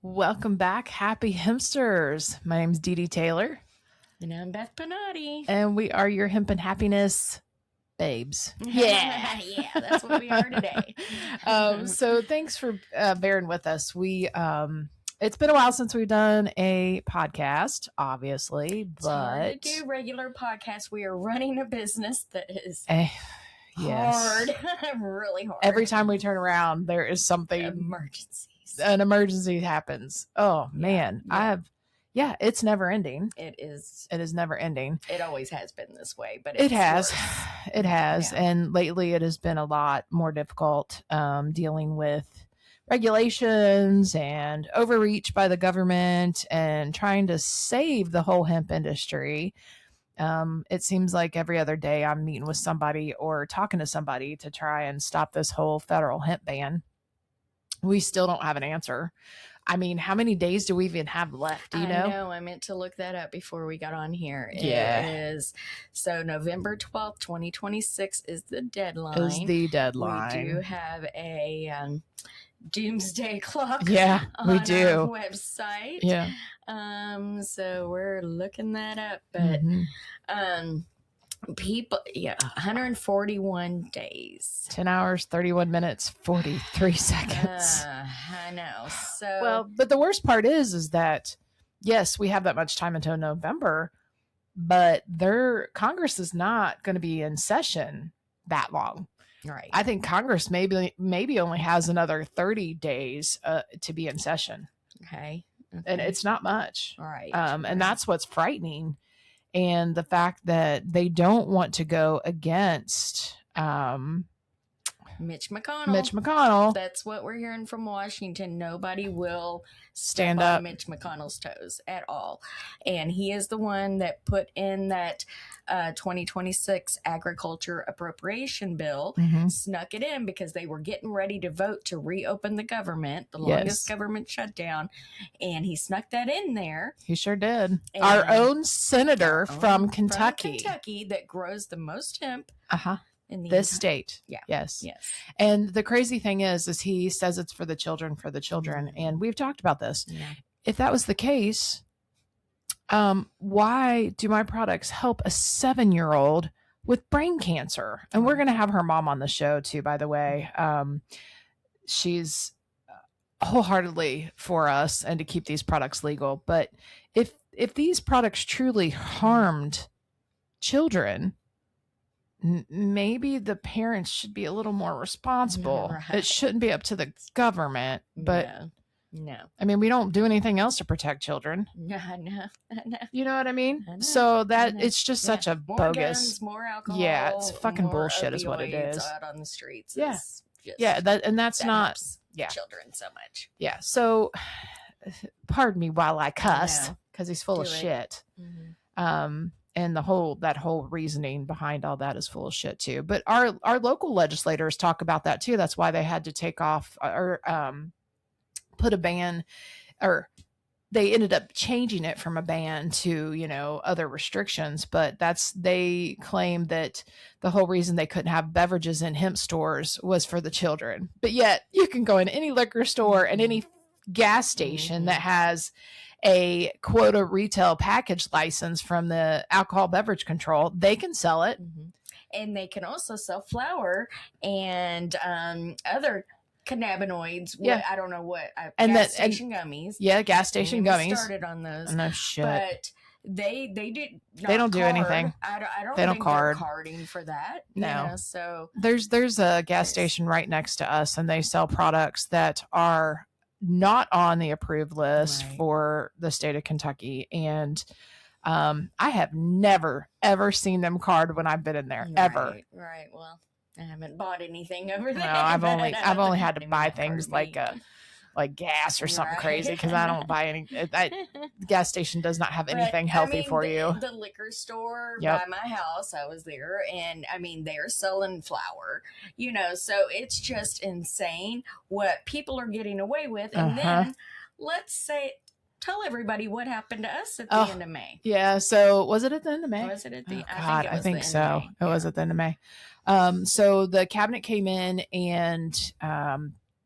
Welcome back, happy hempsters. My name's Dee Dee Taylor. And I'm Beth Panati. And we are your Hempin Happiness babes. Yeah. Yeah, that's what we are today. So thanks for bearing with us. It's been a while since we've done a podcast, obviously, but it's hard to do regular podcasts. We are running a business that is yes. hard, really hard. Every time we turn around, there is something an emergency happens. Oh man, it's never ending. It is never ending. It always has been this way, but it has. Yeah. And lately it has been a lot more difficult dealing with regulations and overreach by the government and trying to save the whole hemp industry. It seems like every other day I'm meeting with somebody or talking to somebody to try and stop this whole federal hemp ban. We still don't have an answer. I mean, how many days do we even have left? Do you know? I know. I meant to look that up before we got on here. Yeah. It is. So November 12th, 2026 is the deadline. We do have a doomsday clock. Yeah, we on do. Our website. Yeah. So we're looking that up, but people 141 days, 10 hours 31 minutes 43 seconds. I know. So well, but the worst part is that yes, we have that much time until November, but Congress is not going to be in session that long. Right. I think Congress maybe only has another 30 days to be in session. Okay. And it's not much. All right. And that's what's frightening. And the fact that they don't want to go against Mitch McConnell. That's what we're hearing from Washington. Nobody will stand up on Mitch McConnell's toes at all. And he is the one that put in that 2026 agriculture appropriation bill, snuck it in because they were getting ready to vote to reopen the government, the longest government shutdown. And he snuck that in there. He sure did. And our own senator from Kentucky. That grows the most hemp. In this state. Yeah. Yes. And the crazy thing is he says it's for the children. And we've talked about this. Yeah. If that was the case, why do my products help a 7-year-old with brain cancer? And we're going to have her mom on the show too, by the way. She's wholeheartedly for us and to keep these products legal. But if these products truly harmed children, maybe the parents should be a little more responsible. Right. It shouldn't be up to the government, but no. I mean, we don't do anything else to protect children. No. You know what I mean? So it's just such a more bogus, guns, more alcohol. Yeah, it's fucking bullshit, is what it is. Out on the streets. Yeah, that's not children so much. Yeah, so pardon me while I cuss because he's full of shit. And that whole reasoning behind all that is full of shit too. But our local legislators talk about that too. That's why they had to take off or put a ban, or they ended up changing it from a ban to, other restrictions. But they claim that the whole reason they couldn't have beverages in hemp stores was for the children. But yet you can go in any liquor store and any gas station that has a quota retail package license from the alcohol beverage control, they can sell it. And they can also sell flour and other cannabinoids. Yeah. I don't know what. Gas station gummies. Yeah, gas station gummies. Started on those. No shit. But they did. They don't do anything. I don't. They don't think card. They're carding for that. No. Yeah, so there's a gas station right next to us, and they sell products that are not on the approved list for the state of Kentucky. And I have never, ever seen them card when I've been in there, ever. Right. Well, I haven't bought anything over there. No, I've only had to buy things like gas or something crazy because I don't buy any. The gas station does not have anything healthy for you. The liquor store by my house, I was there, and I mean they're selling flour, so it's just insane what people are getting away with. And then tell everybody what happened to us at the end of May. Yeah, so was it at the end of May? Was it at the? I think so. It was at the end of May. So the cabinet came in and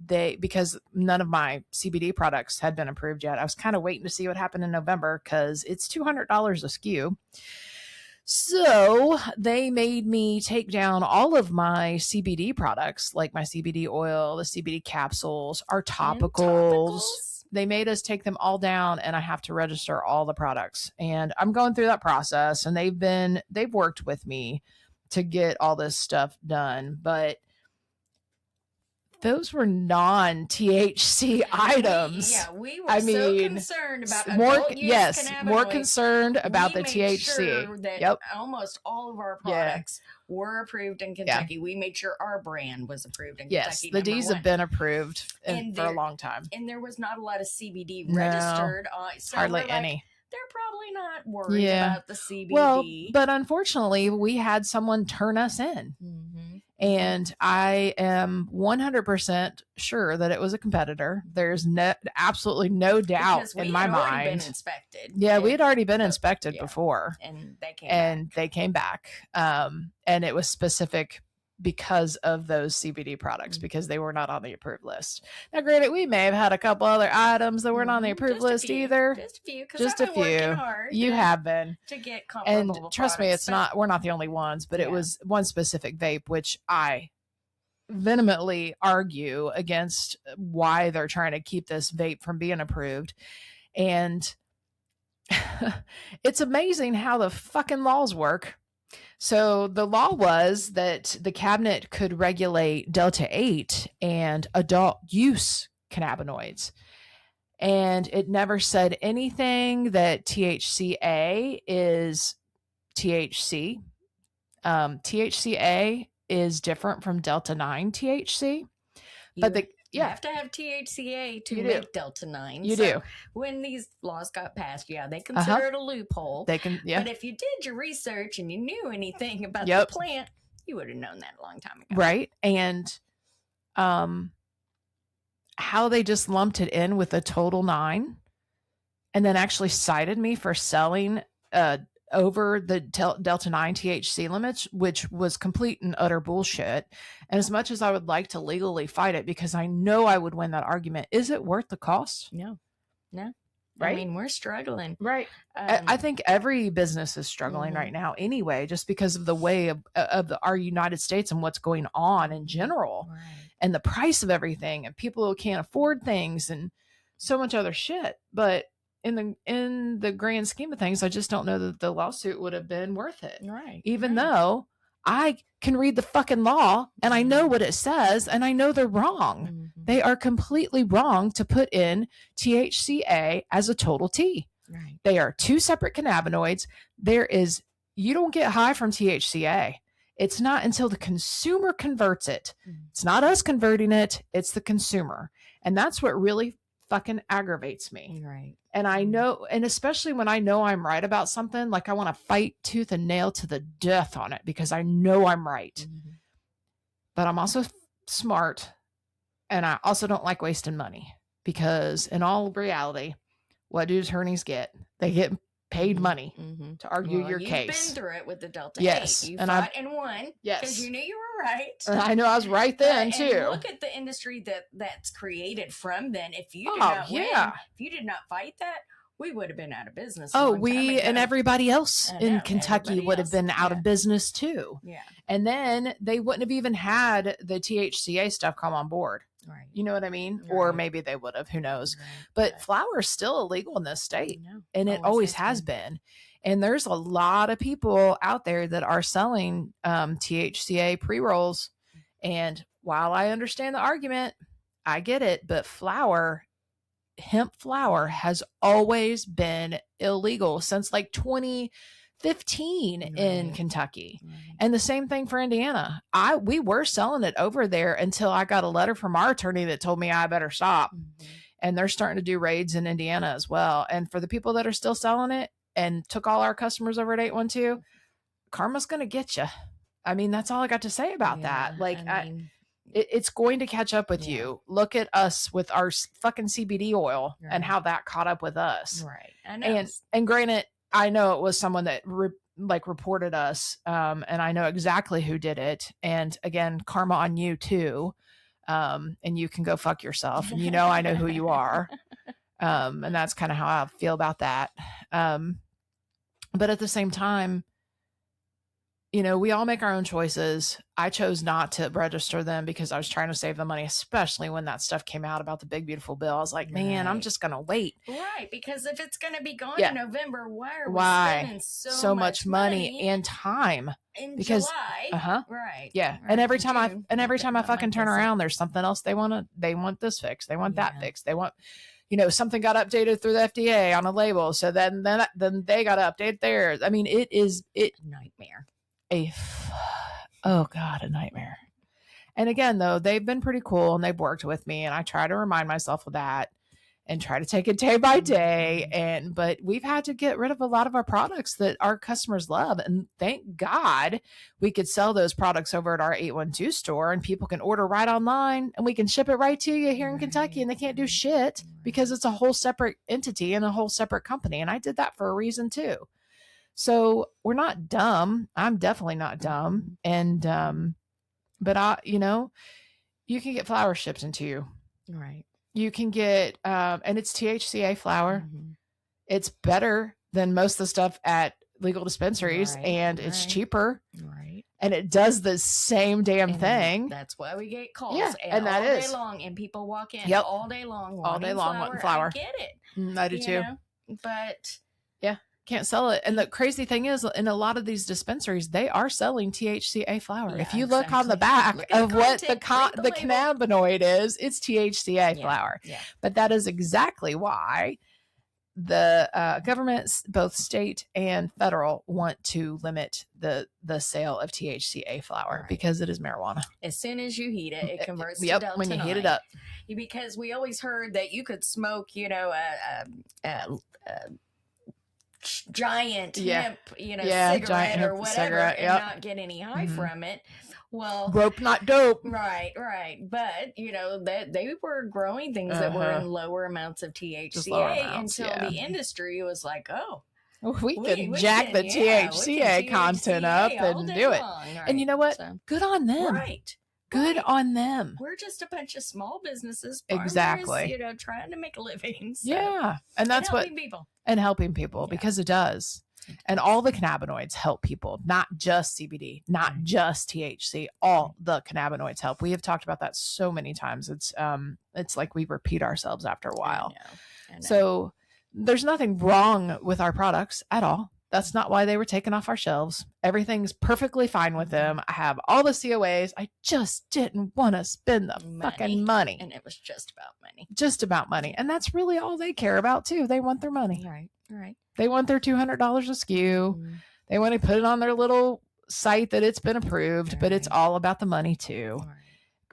because none of my CBD products had been approved yet. I was kind of waiting to see what happened in November because it's $200 a SKU. So they made me take down all of my CBD products, like my CBD oil, the CBD capsules, our topicals. They made us take them all down, and I have to register all the products. And I'm going through that process, and they've worked with me to get all this stuff done. But those were non-THC items. We were so concerned about adult use cannabinoids. More concerned about the THC. Sure that almost all of our products were approved in Kentucky. We made sure our brand was approved in Kentucky. Yes, the D's have been approved for a long time. And there was not a lot of CBD registered. So hardly any. They're probably not worried about the CBD. Well, but unfortunately, we had someone turn us in. And I am 100% sure that it was a competitor. There's absolutely no doubt in my mind. Been inspected. Yeah, we had already been inspected before. And they came back. And it was specific because of those CBD products, because they were not on the approved list. Now, granted, we may have had a couple other items that weren't on the approved list either. Just a few. You have been to get comparable. And trust me, we're not the only ones, but it was one specific vape, which I vehemently argue against why they're trying to keep this vape from being approved. And it's amazing how the fucking laws work. So the law was that the cabinet could regulate Delta 8 and adult use cannabinoids. And it never said anything that THCA is THC. THCA is different from Delta 9 THC. You have to have THCA to make Delta 9. You do. When these laws got passed, they consider it a loophole. They can, But if you did your research and you knew anything about the plant, you would have known that a long time ago. Right. And how they just lumped it in with a total 9 and then actually cited me for selling over the Delta 9 THC limits, which was complete and utter bullshit. And as much as I would like to legally fight it, because I know I would win that argument, is it worth the cost? No. Right? I mean, we're struggling. Right. I think every business is struggling right now anyway, just because of the way of our United States and what's going on in general, and the price of everything, and people who can't afford things and so much other shit. But in the grand scheme of things, I just don't know that the lawsuit would have been worth it. Right. Even though I can read the fucking law and I know what it says, and I know they're wrong. They are completely wrong to put in THCA as a total T. Right. They are two separate cannabinoids. You don't get high from THCA. It's not until the consumer converts it. It's not us converting it. It's the consumer. And that's what really fucking aggravates me. Right. And I know, and especially when I know I'm right about something, like I want to fight tooth and nail to the death on it because I know I'm right. But I'm also smart, and I also don't like wasting money, because in all reality, what do attorneys get? They get paid money to argue your case. You've been through it with the Delta 8. You and fought and won because you knew you were right. And I know I was right then too. And look at the industry that's created from then. If you did not win, if you did not fight that, we would have been out of business. We and everybody else in Kentucky would have been out of business too. Yeah. And then they wouldn't have even had the THCA stuff come on board. Right. You know what I mean? Right. Or maybe they would have, who knows? Right. But flower is still illegal in this state. And it always has been. And there's a lot of people out there that are selling THCA pre-rolls. And while I understand the argument, I get it. But hemp flower has always been illegal since like 2015 in Kentucky. And the same thing for Indiana. We were selling it over there until I got a letter from our attorney that told me I better stop. And they're starting to do raids in Indiana as well. And for the people that are still selling it and took all our customers over at 812, karma's going to get you. I mean, that's all I got to say about that. Like, it's going to catch up with you. Look at us with our fucking CBD oil and how that caught up with us. Right. I know. And granted, I know it was someone that reported us, and I know exactly who did it. And again, karma on you too. and you can go fuck yourself. And I know who you are. And that's kind of how I feel about that. But at the same time, we all make our own choices. I chose not to register them because I was trying to save the money, especially when that stuff came out about the big, beautiful bill. I was like, man, I'm just going to wait. Right. Because if it's going to be gone in November, why are we spending so much money and time? In because July. Right. Yeah. Right. And every time I fucking turn around, there's something else they want this fixed. They want that fixed. They want, something got updated through the FDA on a label. So then they got to update theirs. I mean, nightmare. Oh God, a nightmare. And again, though, they've been pretty cool and they've worked with me, and I try to remind myself of that and try to take it day by day. But we've had to get rid of a lot of our products that our customers love. And thank God we could sell those products over at our 812 store, and people can order right online and we can ship it right to you here in Kentucky, and they can't do shit because it's a whole separate entity and a whole separate company. And I did that for a reason too. So we're not dumb. I'm definitely not dumb. And, but you can get flour shipped into you. Right. You can get, and it's THCA flour. It's better than most of the stuff at legal dispensaries, and it's cheaper. Right. And it does the same damn thing. That's why we get calls. Yeah, and that all is day long, and people walk in all day long wanting flour. I get it. I do too. But can't sell it. And the crazy thing is, in a lot of these dispensaries, they are selling THCA flour. If you look on the back of what the cannabinoid is, it's THCA flour. Yeah. But that is exactly why the governments, both state and federal, want to limit the sale of THCA flour because it is marijuana. As soon as you heat it, it converts to Delta when you heat it up. Because we always heard that you could smoke, giant hemp, cigarette or whatever, and not get any high from it. Well, rope, not dope. Right. But that they were growing things that were in lower amounts of THCA until the industry was like, oh, we can jack the THCA content up and do it. Right. And you know what? So, good on them. Right. Good on them. We're just a bunch of small businesses, farmers, trying to make a living. So. Yeah. And that's helping people because it does. And all the cannabinoids help people, not just CBD, not just THC. All the cannabinoids help. We have talked about that so many times. It's like we repeat ourselves after a while. I know. So there's nothing wrong with our products at all. That's not why they were taken off our shelves. Everything's perfectly fine with them. I have all the COAs. I just didn't want to spend the fucking money. And it was just about money. Just about money. And that's really all they care about too. They want their money. Right. They want their $200 a SKU. They want to put it on their little site that it's been approved, but it's all about the money too.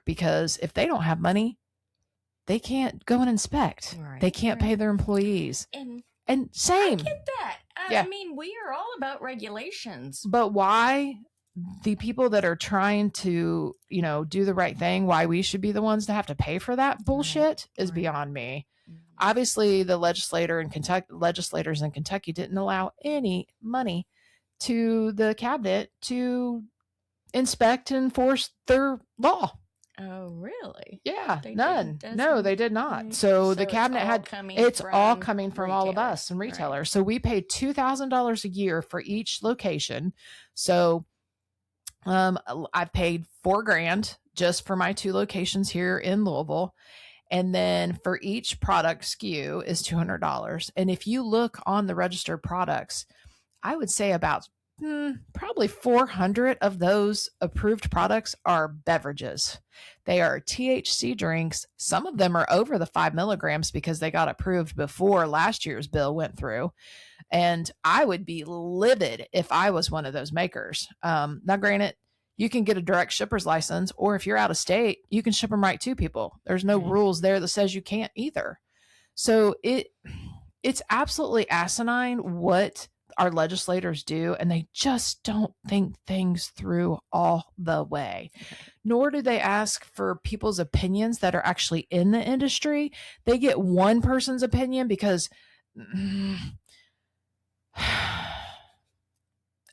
Because if they don't have money, they can't go and inspect. They can't pay their employees. And same. I get that. I mean, we are all about regulations. But why the people that are trying to, do the right thing, why we should be the ones to have to pay for that bullshit is beyond me. Obviously, the legislators in Kentucky didn't allow any money to the cabinet to inspect and enforce their law. Oh, really? Yeah, none. No, they did not. So the cabinet all coming from all of us and retailers. Right. So we paid $2,000 a year for each location. So I paid $4,000 just for my 2 locations here in Louisville. And then for each product SKU is $200. And if you look on the registered products, I would say about probably 400 of those approved products are beverages. They are THC drinks. Some of them are over the 5 milligrams because they got approved before last year's bill went through. And I would be livid if I was one of those makers. Now, granted, you can get a direct shipper's license, or if you're out of state, you can ship them right to people. There's no rules there that says you can't either. So it's absolutely asinine what our legislators do, and they just don't think things through all the way. Nor do they ask for people's opinions that are actually in the industry. They get one person's opinion because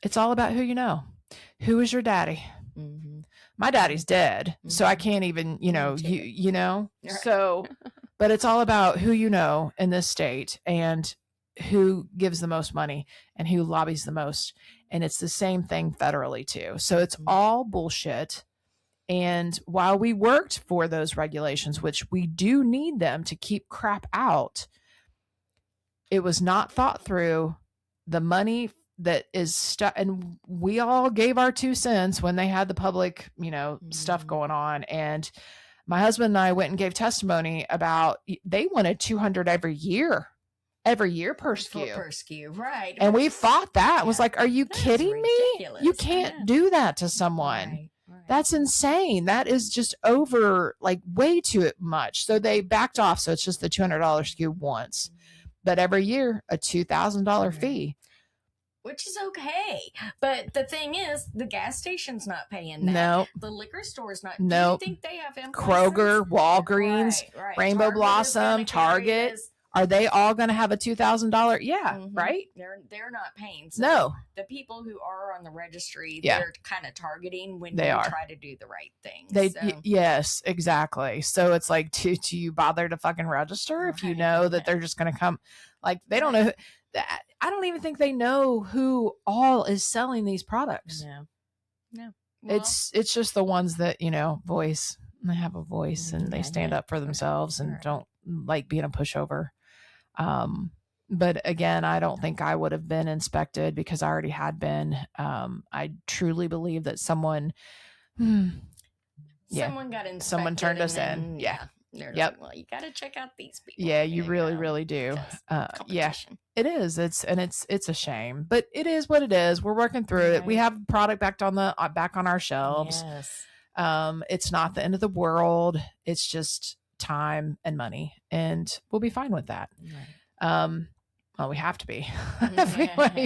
it's all about who you know. Who is your daddy? My daddy's dead, so I can't even, so, but it's all about who you know in this state and who gives the most money and who lobbies the most. And it's the same thing federally too. So it's all bullshit. And while we worked for those regulations, which we do need them to keep crap out, it was not thought through. The money that is stuff, and we all gave our 2 cents when they had the public, stuff going on. And my husband and I went and gave testimony about they wanted 200 every year per SKU. Right. And we fought that. It was like, are you kidding me? You can't do that to someone. Right. That's insane. That is just over, like, way too much. So they backed off. So it's just the $200 SKU once, but every year a $2,000 fee. Which is okay. But the thing is, the gas station's not paying that. No. The liquor store's not. No. Do you think they have Kroger, Walgreens, Rainbow Target Blossom, Target. Are they all going to have a $2,000? Yeah, right? They're not paying. So no. The people who are on the registry, they're kind of targeting when they try to do the right thing. Yes, exactly. So it's like, do you bother to fucking register if you know that they're just going to come? Like, they don't know. I don't even think they know who all is selling these products. No. Well, it's just the ones that, voice. They have a voice and they stand up for themselves and don't like being a pushover. But again, I don't think I would have been inspected because I already had been. I truly believe that someone got inspected. Someone turned us in. Yeah. They're like, well, you got to check out these people. Yeah, you really do. Yeah, it is. It's a shame, but it is what it is. We're working through it. We have product back on our shelves. Yes. It's not the end of the world. It's just time and money, and we'll be fine with that. Right. Well, we have to be, but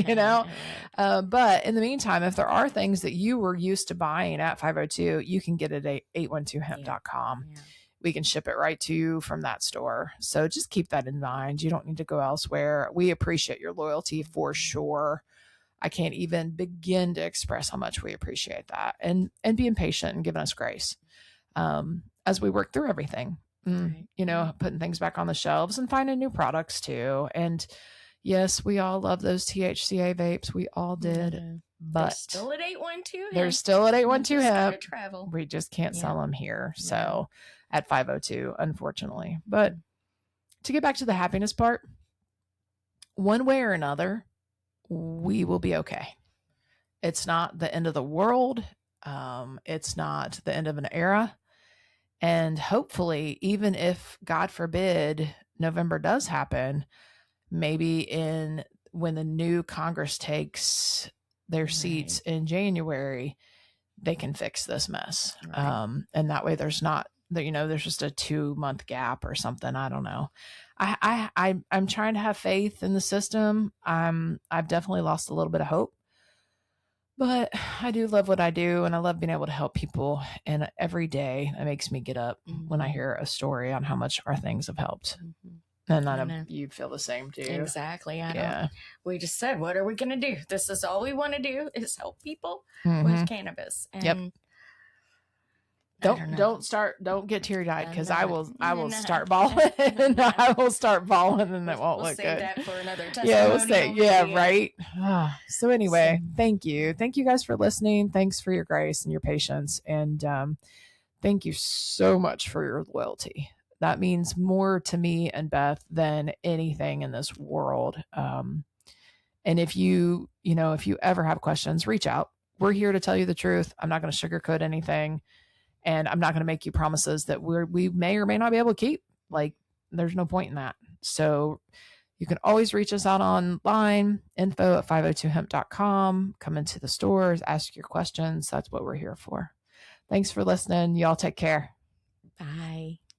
in the meantime, if there are things that you were used to buying at 502, you can get it at 812hemp.com. Yeah. We can ship it right to you from that store. So just keep that in mind. You don't need to go elsewhere. We appreciate your loyalty for sure. I can't even begin to express how much we appreciate that, and being patient and giving us grace as we work through everything. Putting things back on the shelves and finding new products too. And yes, we all love those THCA vapes. We all did, but they're still at 812. They're still at 812 hemp. Travel. We just can't sell them here. So at 502, unfortunately. But to get back to the happiness part, one way or another, we will be okay. It's not the end of the world. It's not the end of an era. And hopefully, even if, God forbid, November does happen, maybe when the new Congress takes their seats in January, they can fix this mess. Right. And that way there's not, there's just a 2-month gap or something. I don't know. I'm trying to have faith in the system. I've definitely lost a little bit of hope. But I do love what I do, and I love being able to help people. And every day it makes me get up when I hear a story on how much our things have helped. And I know you feel the same too. Exactly. We just said, what are we going to do? This is all we want to do is help people with cannabis. And don't get teary eyed, because I will start bawling. I will start bawling, and it won't look good. We'll save that for another testimony. Right. So anyway, thank you guys for listening. Thanks for your grace and your patience, and thank you so much for your loyalty. That means more to me and Beth than anything in this world. And if you ever have questions, reach out. We're here to tell you the truth. I'm not going to sugarcoat anything. And I'm not going to make you promises that we may or may not be able to keep. Like, there's no point in that. So you can always reach us out online, info@502hemp.com. Come into the stores, ask your questions. That's what we're here for. Thanks for listening. Y'all take care. Bye.